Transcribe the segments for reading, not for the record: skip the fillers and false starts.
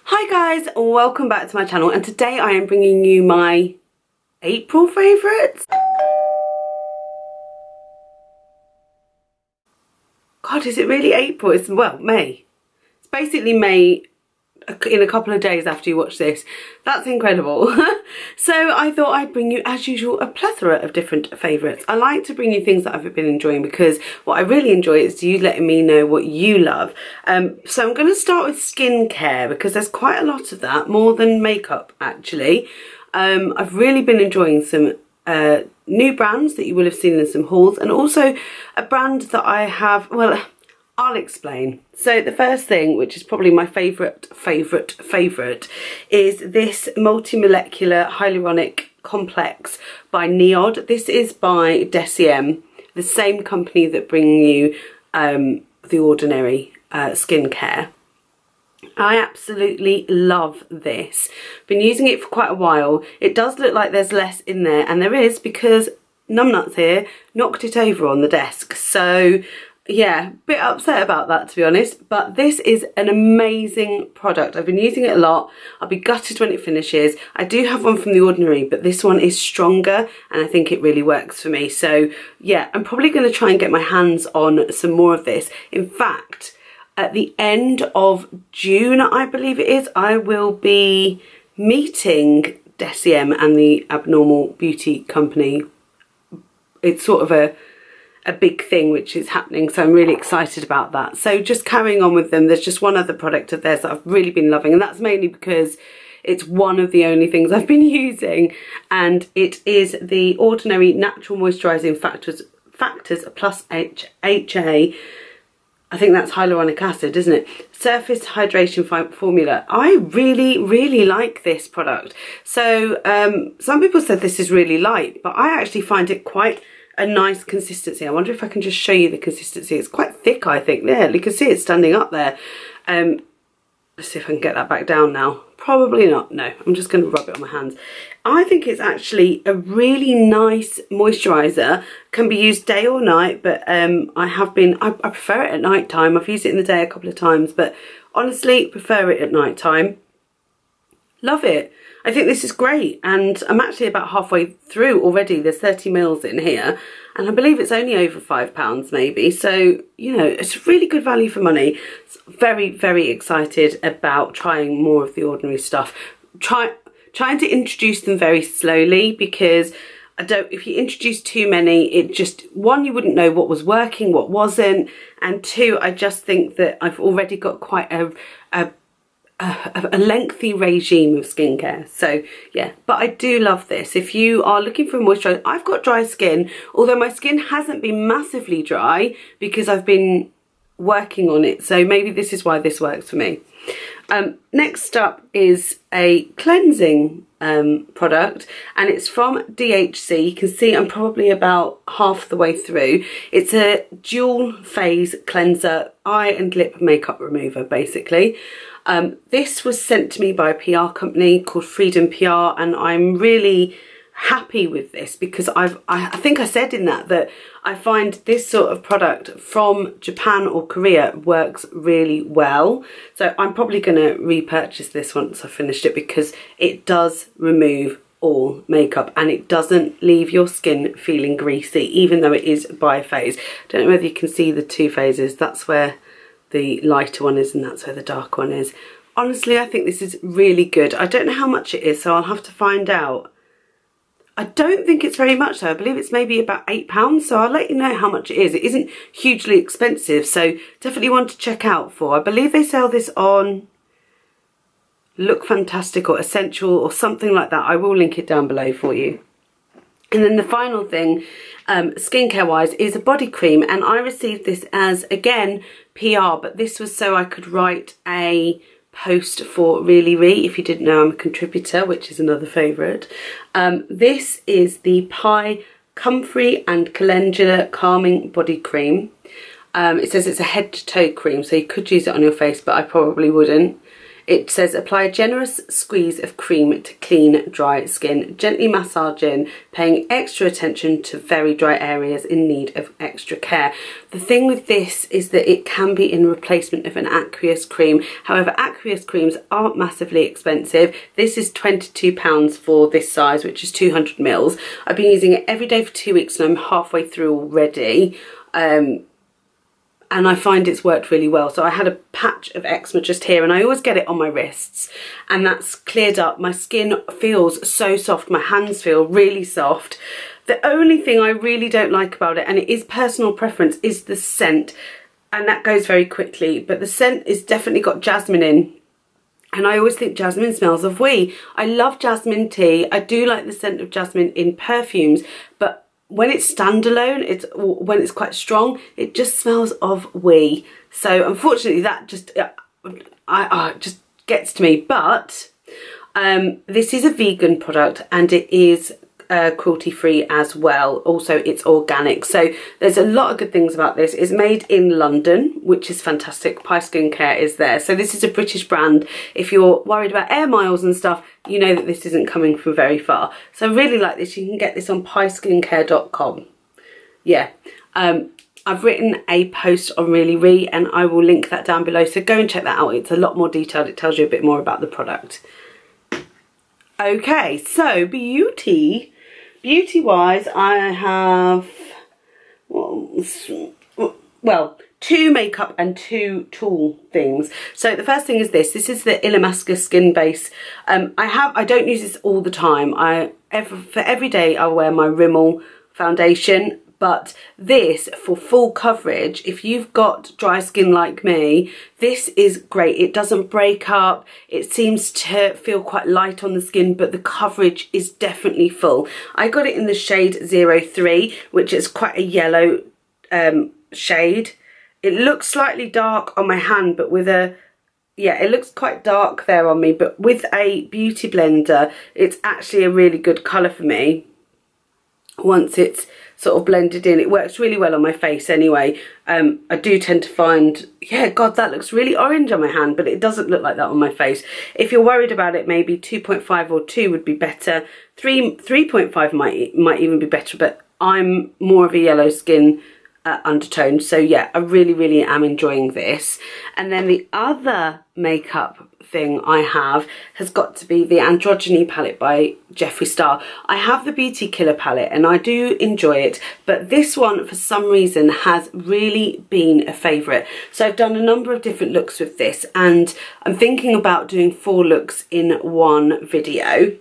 Hi guys, welcome back to my channel, and today I am bringing you my April favourites. God, is it really April? It's, well, May. It's basically May in a couple of days after you watch this. That's incredible. So I thought I'd bring you, as usual, a plethora of different favourites. I like to bring you things that I've been enjoying because what I really enjoy is you letting me know what you love. So I'm going to start with skincare because there's quite a lot of that, more than makeup actually. I've really been enjoying some new brands that you will have seen in some hauls, and also a brand that I have, well, I'll explain. So the first thing, which is probably my favourite, is this multi-molecular hyaluronic complex by Neod. This is by Deciem, the same company that bring you The Ordinary skincare. I absolutely love this. Been using it for quite a while. It does look like there's less in there, and there is, because Numbnuts here knocked it over on the desk. So yeah, bit upset about that, to be honest, but this is an amazing product. I've been using it a lot. I'll be gutted when it finishes. I do have one from The Ordinary, but this one is stronger and I think it really works for me. So yeah, I'm probably going to try and get my hands on some more of this. In fact, at the end of June, I believe it is, I will be meeting Deciem and the Abnormal Beauty Company. It's sort of a big thing which is happening, so I'm really excited about that. So just carrying on with them, there's just one other product of theirs that I've really been loving, and that's mainly because it's one of the only things I've been using, and it is The Ordinary Natural Moisturising Factors plus HA. I think that's hyaluronic acid, isn't it? Surface Hydration Formula. I really like this product. So some people said this is really light, but I actually find it quite a nice consistency. I wonder if I can just show you the consistency. It's quite thick, I think. There, you can see it standing up there. Let's see if I can get that back down now. Probably not. No, I'm just going to rub it on my hands. I think it's actually a really nice moisturiser. Can be used day or night, but I prefer it at night time. I've used it in the day a couple of times, but honestly prefer it at night time. Love it. I think this is great, and I'm actually about halfway through already. There's 30 mils in here, and I believe it's only over £5 maybe. So, you know, it's really good value for money. Very excited about trying more of The Ordinary stuff. Trying to introduce them very slowly, because if you introduce too many, it just, one, you wouldn't know what was working, what wasn't, and two, I just think that I've already got quite a lengthy regime of skincare. So yeah, but I do love this. If you are looking for a moisturiser, I've got dry skin, although my skin hasn't been massively dry because I've been working on it, so maybe this is why this works for me. Next up is a cleansing product, and it's from DHC. You can see I'm probably about half the way through. It's a dual phase cleanser, eye and lip makeup remover basically. This was sent to me by a PR company called Freedom PR, and I'm really happy with this because I think I said in that I find this sort of product from Japan or Korea works really well. So I'm probably going to repurchase this once I've finished it, because it does remove all makeup and it doesn't leave your skin feeling greasy, even though it is bi-phase. Don't know whether you can see the two phases. That's where the lighter one is and that's where the dark one is. Honestly, I think this is really good. I don't know how much it is, so I'll have to find out. I don't think it's very much though. I believe it's maybe about £8, so I'll let you know how much it is. It isn't hugely expensive, so definitely one to check out for. I believe they sell this on Look Fantastic or Essential or something like that. I will link it down below for you. And then the final thing, skincare wise, is a body cream, and I received this as, again, PR, but this was so I could write a post for Really. If you didn't know, I'm a contributor, which is another favourite. This is the Pie Comfrey and Calendula Calming Body Cream. It says it's a head to toe cream, so you could use it on your face, but I probably wouldn't. It says apply a generous squeeze of cream to clean dry skin, gently massage in, paying extra attention to very dry areas in need of extra care. The thing with this is that it can be in replacement of an aqueous cream. However, aqueous creams aren't massively expensive. This is £22 for this size, which is 200 mils. I've been using it every day for 2 weeks and I'm halfway through already. And I find it's worked really well. So I had a patch of eczema just here, and I always get it on my wrists, and that's cleared up. My skin feels so soft, my hands feel really soft. The only thing I really don't like about it, and it is personal preference, is the scent, and that goes very quickly, but the scent is definitely got jasmine in. And I always think jasmine smells of wee. I love jasmine tea. I do like the scent of jasmine in perfumes, but when it's standalone, when it's quite strong, it just smells of wee. So unfortunately, that just just gets to me. But this is a vegan product, and it is cruelty free as well. Also, it's organic, so there's a lot of good things about this. It's made in London, which is fantastic. Pye Skincare is there, so this is a British brand. If you're worried about air miles and stuff, you know that this isn't coming from very far. So I really like this. You can get this on pyeskincare.com. Yeah, I've written a post on Really and I will link that down below, so go and check that out. It's a lot more detailed. It tells you a bit more about the product. Okay, so beauty wise, I have, well, 2 makeup and 2 tool things. So the first thing is this. This is the Illamasqua Skin Base. I don't use this all the time. For every day I wear my Rimmel foundation, but this, for full coverage, if you've got dry skin like me, this is great. It doesn't break up. It seems to feel quite light on the skin, but the coverage is definitely full. I got it in the shade 03, which is quite a yellow shade. It looks slightly dark on my hand, but with a, yeah, it looks quite dark there on me, but with a beauty blender, it's actually a really good colour for me. Once it's sort of blended in, it works really well on my face anyway. I do tend to find, yeah, God, that looks really orange on my hand, but it doesn't look like that on my face. If you're worried about it, maybe 2.5 or 2 would be better. 3.5 might even be better, but I'm more of a yellow skin undertone, so yeah, I really am enjoying this. And then the other makeup thing I have has got to be the Androgyny palette by Jeffree Star. I have the Beauty Killer palette and I do enjoy it, but this one for some reason has really been a favourite. So I've done a number of different looks with this, and I'm thinking about doing 4 looks in one video.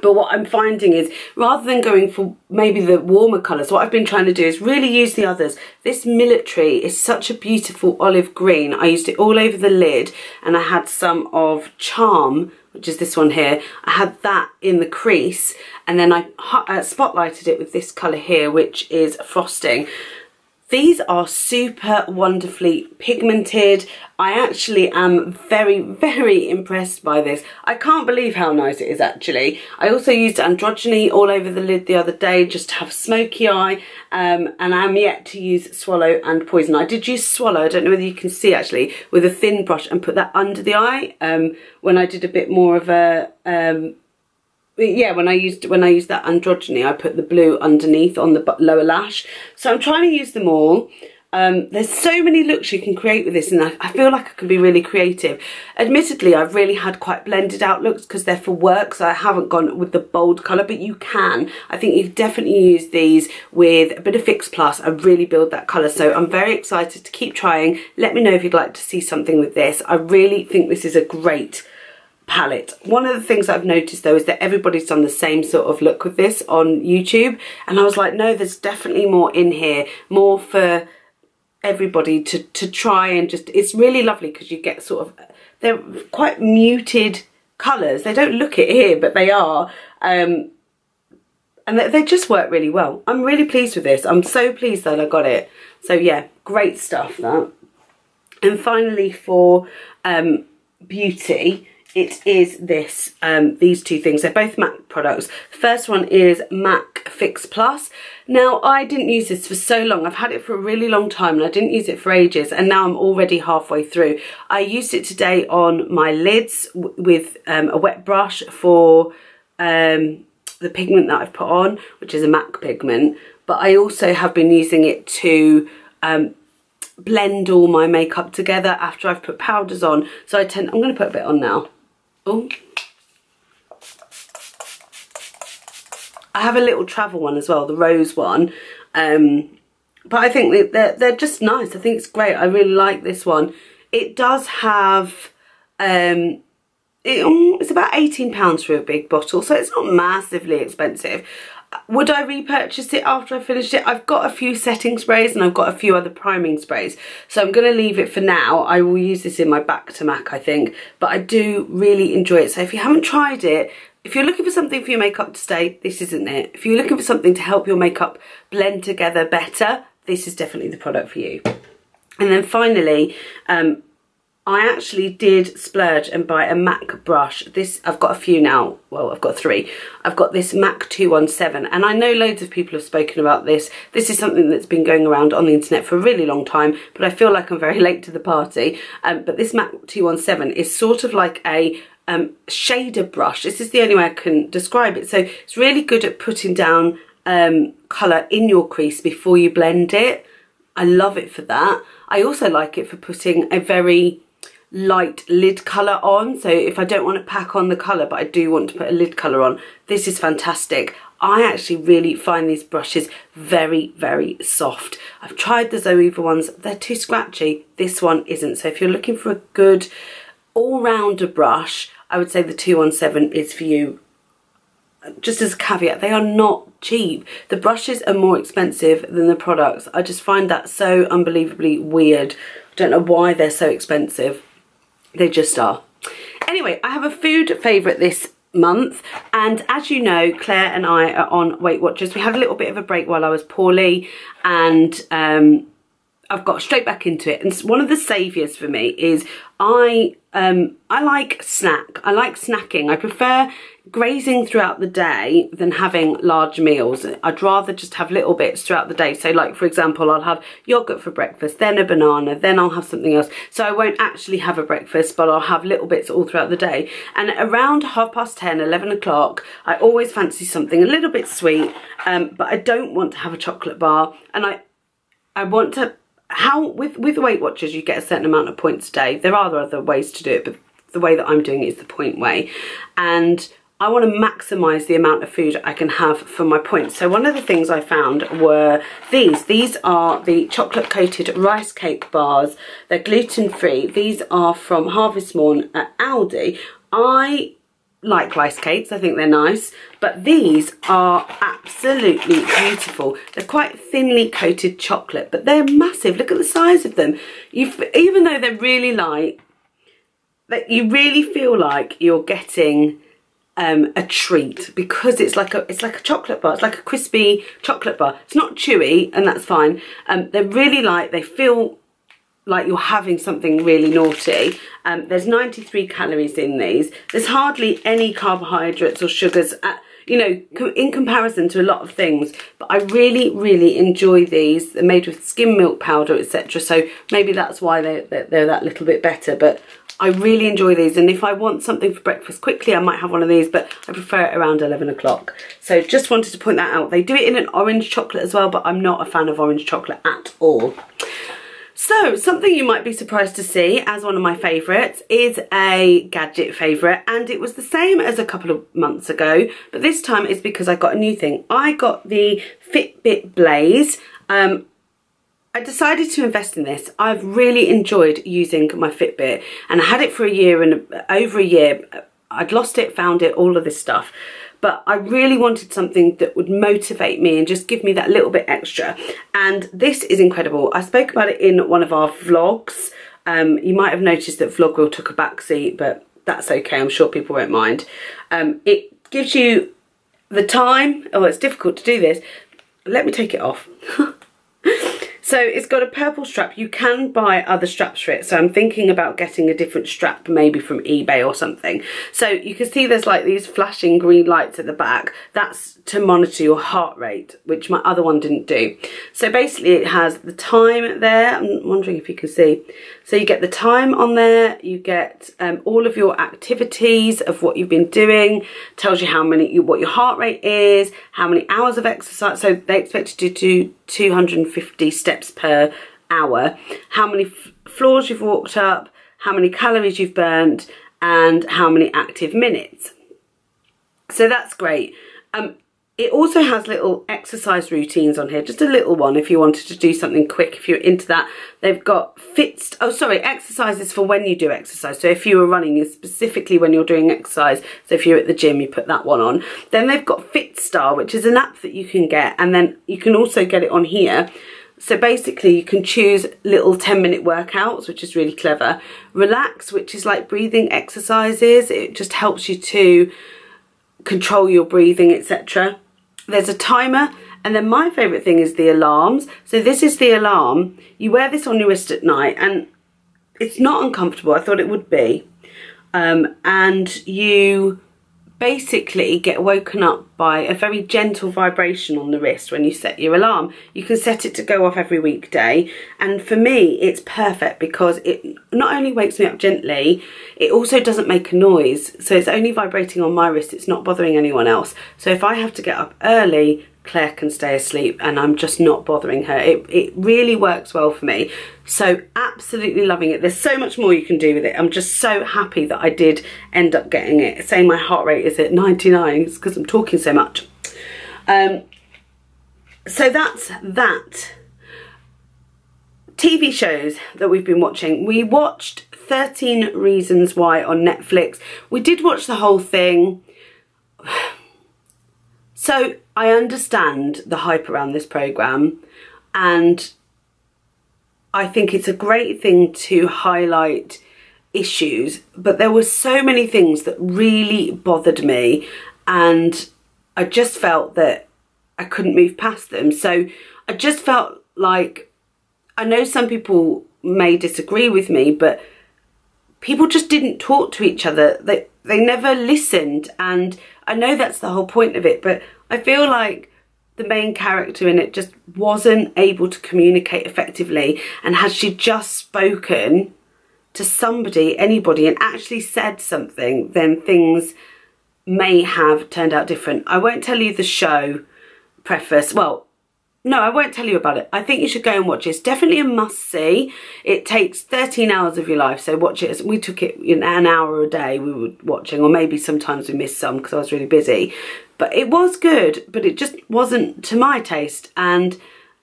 But what I'm finding is, rather than going for maybe the warmer colours, what I've been trying to do is really use the others. This Military is such a beautiful olive green. I used it all over the lid, and I had some of Charm, which is this one here. I had that in the crease, and then I spotlighted it with this colour here, which is Frosting. These are super wonderfully pigmented. I actually am very impressed by this. I can't believe how nice it is actually. I also used Androgyny all over the lid the other day just to have smoky eye, and I'm yet to use Swallow and Poison. I did use Swallow, I don't know whether you can see actually, with a thin brush, and put that under the eye when I did a bit more of a yeah, when I used that Androgyny, I put the blue underneath on the lower lash. So I'm trying to use them all. There's so many looks you can create with this, and I feel like I can be really creative. Admittedly, I've really had quite blended out looks because they're for work, so I haven't gone with the bold colour, but you can. I think you can definitely use these with a bit of Fix Plus and really build that colour. So I'm very excited to keep trying. Let me know if you'd like to see something with this. I really think this is a great palette. One of the things I've noticed though is that everybody's done the same sort of look with this on YouTube, and I was like, no, there's definitely more in here, more for everybody to try, and just, it's really lovely because you get sort of, they're quite muted colours. They don't look it here, but they are, and they just work really well. I'm really pleased with this. I'm so pleased that I got it. So yeah, great stuff that. And finally for beauty it is this, these two things. They're both MAC products. The first one is MAC Fix Plus. Now, I didn't use this for so long. I've had it for a really long time and I didn't use it for ages, and now I'm already halfway through. I used it today on my lids with a wet brush for the pigment that I've put on, which is a MAC pigment. But I also have been using it to blend all my makeup together after I've put powders on. So I'm going to put a bit on now. Oh, I have a little travel one as well, the rose one, but I think they're just nice. I think it's great. I really like this one. It does have it's about £18 for a big bottle, so it's not massively expensive. Would I repurchase it after I finished it? I've got a few setting sprays and I've got a few other priming sprays. So I'm going to leave it for now. I will use this in my back to MAC, I think. But I do really enjoy it. So if you haven't tried it, if you're looking for something for your makeup to stay, this isn't it. If you're looking for something to help your makeup blend together better, this is definitely the product for you. And then finally, I actually did splurge and buy a MAC brush. This, I've got a few now. Well, I've got 3. I've got this MAC 217, and I know loads of people have spoken about this. This is something that's been going around on the internet for a really long time, but I feel like I'm very late to the party. But this MAC 217 is sort of like a shader brush. This is the only way I can describe it. So it's really good at putting down colour in your crease before you blend it. I love it for that. I also like it for putting a very light lid colour on. So if I don't want to pack on the colour but I do want to put a lid colour on, this is fantastic. I actually really find these brushes very, very soft. I've tried the Zoeva ones, they're too scratchy. This one isn't. So if you're looking for a good all-rounder brush, I would say the 217 is for you. Just as a caveat, they are not cheap. The brushes are more expensive than the products. I just find that so unbelievably weird. I don't know why they're so expensive. They just are. Anyway, I have a food favourite this month, and as you know, Claire and I are on Weight Watchers. We had a little bit of a break while I was poorly, and I've got straight back into it. And one of the saviours for me is I like snacking. I prefer grazing throughout the day than having large meals. I'd rather just have little bits throughout the day. So like, for example, I'll have yogurt for breakfast, then a banana, then I'll have something else. So I won't actually have a breakfast, but I'll have little bits all throughout the day. And around 10:30, 11 o'clock, I always fancy something a little bit sweet, but I don't want to have a chocolate bar. And I want to, with Weight Watchers, you get a certain amount of points a day. There are other ways to do it, but the way that I'm doing it is the point way. And I want to maximise the amount of food I can have for my points. So one of the things I found were these. These are the chocolate coated rice cake bars. They're gluten free. These are from Harvest Morn at Aldi. I like rice cakes, I think they're nice, but these are absolutely beautiful. They're quite thinly coated chocolate, but they're massive. Look at the size of them. Even though they're really light, that you really feel like you're getting a treat, because it's like a chocolate bar. It's like a crispy chocolate bar. It's not chewy, and that's fine. They're really light. They feel like you're having something really naughty. There's 93 calories in these. There's hardly any carbohydrates or sugars, you know, in comparison to a lot of things. But I really, really enjoy these. They're made with skim milk powder, etc. So maybe that's why they're that little bit better. But I really enjoy these, and if I want something for breakfast quickly, I might have one of these, but I prefer it around 11 o'clock. So just wanted to point that out. They do it in an orange chocolate as well, but I'm not a fan of orange chocolate at all. So something you might be surprised to see as one of my favourites is a Gadget favourite, and it was the same as a couple of months ago, but this time it's because I got a new thing. I got the Fitbit Blaze. I decided to invest in this. I've really enjoyed using my Fitbit, and I had it for a year and over a year. I'd lost it, found it, all of this stuff. But I really wanted something that would motivate me and just give me that little bit extra. And this is incredible. I spoke about it in one of our vlogs. You might have noticed that Vlogwheel took a backseat, but that's okay. I'm sure people won't mind. It gives you the time. Oh, it's difficult to do this. Let me take it off. So it's got a purple strap. You can buy other straps for it. So I'm thinking about getting a different strap, maybe from eBay or something. So you can see there's like these flashing green lights at the back. That's to monitor your heart rate, which my other one didn't do. So basically it has the time there. I'm wondering if you can see. So you get the time on there. You get all of your activities of what you've been doing. Tells you what your heart rate is, how many hours of exercise. So they expect you to do 250 steps per hour, how many floors you've walked up, how many calories you've burnt, and how many active minutes. So that's great. It also has little exercise routines on here, just a little one if you wanted to do something quick, if you're into that. They've got exercises for when you do exercise. So if you were running, it's specifically when you're doing exercise. So if you're at the gym, you put that one on. Then they've got FitStar, which is an app that you can get, and then you can also get it on here. So basically you can choose little 10-minute workouts, which is really clever. Relax, which is like breathing exercises. It just helps you to control your breathing, etc. There's a timer, and then my favourite thing is the alarms. So this is the alarm. You wear this on your wrist at night, and it's not uncomfortable. I thought it would be. And you basically get woken up by a very gentle vibration on the wrist when you set your alarm. You can set it to go off every weekday, and for me it's perfect because it not only wakes me up gently, it also doesn't make a noise. So it's only vibrating on my wrist, it's not bothering anyone else. So if I have to get up early, Claire can stay asleep and I'm just not bothering her. It really works well for me. So absolutely loving it. There's so much more you can do with it. I'm just so happy that I did end up getting it. Saying my heart rate is at 99 because I'm talking so much. So that's that. TV shows that we've been watching. We watched 13 Reasons Why on Netflix. We did watch the whole thing. So I understand the hype around this programme, and I think it's a great thing to highlight issues, but there were so many things that really bothered me, and I just felt that I couldn't move past them. So I just felt like, I know some people may disagree with me, but people just didn't talk to each other. They never listened, and I know that's the whole point of it, but I feel like the main character in it just wasn't able to communicate effectively, and had she just spoken to somebody, anybody, and actually said something, then things may have turned out different. I won't tell you the show preface. Well, no, I won't tell you about it. I think you should go and watch it. It's definitely a must-see. It takes 13 hours of your life, so watch it. We took it in an hour a day we were watching, or maybe sometimes we missed some because I was really busy. But it was good, but it just wasn't to my taste. And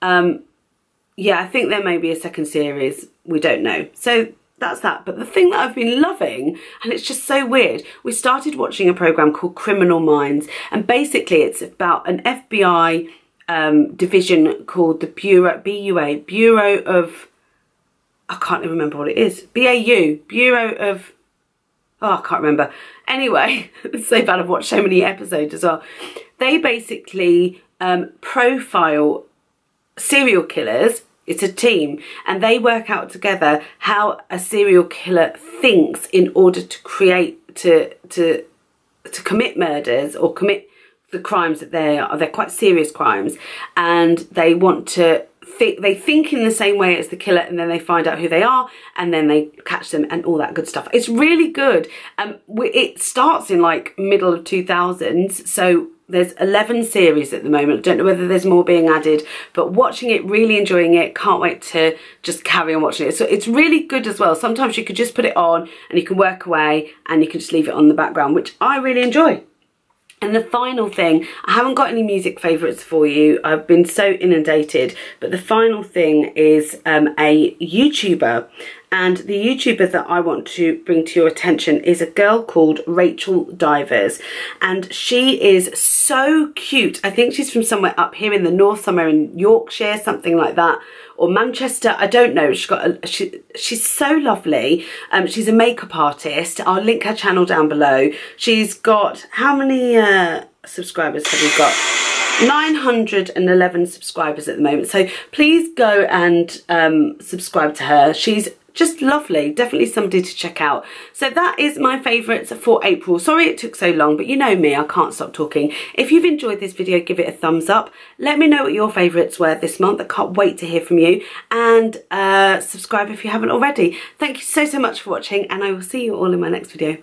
yeah, I think there may be a second series. We don't know. So that's that. But the thing that I've been loving, and it's just so weird, we started watching a programme called Criminal Minds, and basically it's about an FBI division called the Bureau of, I can't even remember what it is, Bureau of, oh, I can't remember. Anyway, it's so bad, I've watched so many episodes as well. They basically profile serial killers. It's a team, and they work out together how a serial killer thinks in order to create, to commit murders or commit the crimes that they're quite serious crimes, and they want to they think in the same way as the killer, and then they find out who they are, and then they catch them and all that good stuff. It's really good. It starts in like middle of 2000s, so there's 11 series at the moment. I don't know whether there's more being added, but watching it, really enjoying it. Can't wait to just carry on watching it. So it's really good as well. Sometimes you could just put it on and you can work away, and you can just leave it on the background, which I really enjoy. And the final thing, I haven't got any music favourites for you. I've been so inundated. But the final thing is a YouTuber. And the YouTuber that I want to bring to your attention is a girl called Rachel Divers. And she is so cute. I think she's from somewhere up here in the north, somewhere in Yorkshire, something like that. Or Manchester, I don't know. She's so lovely. She's a makeup artist. I'll link her channel down below. She's got, how many subscribers have you got? 911 subscribers at the moment, so please go and subscribe to her. She's just lovely, definitely somebody to check out. So that is my favourites for April. Sorry it took so long, but you know me, I can't stop talking. If you've enjoyed this video, give it a thumbs up. Let me know what your favourites were this month. I can't wait to hear from you. And subscribe if you haven't already. Thank you so much for watching, and I will see you all in my next video.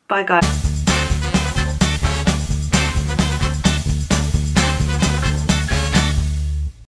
Bye guys.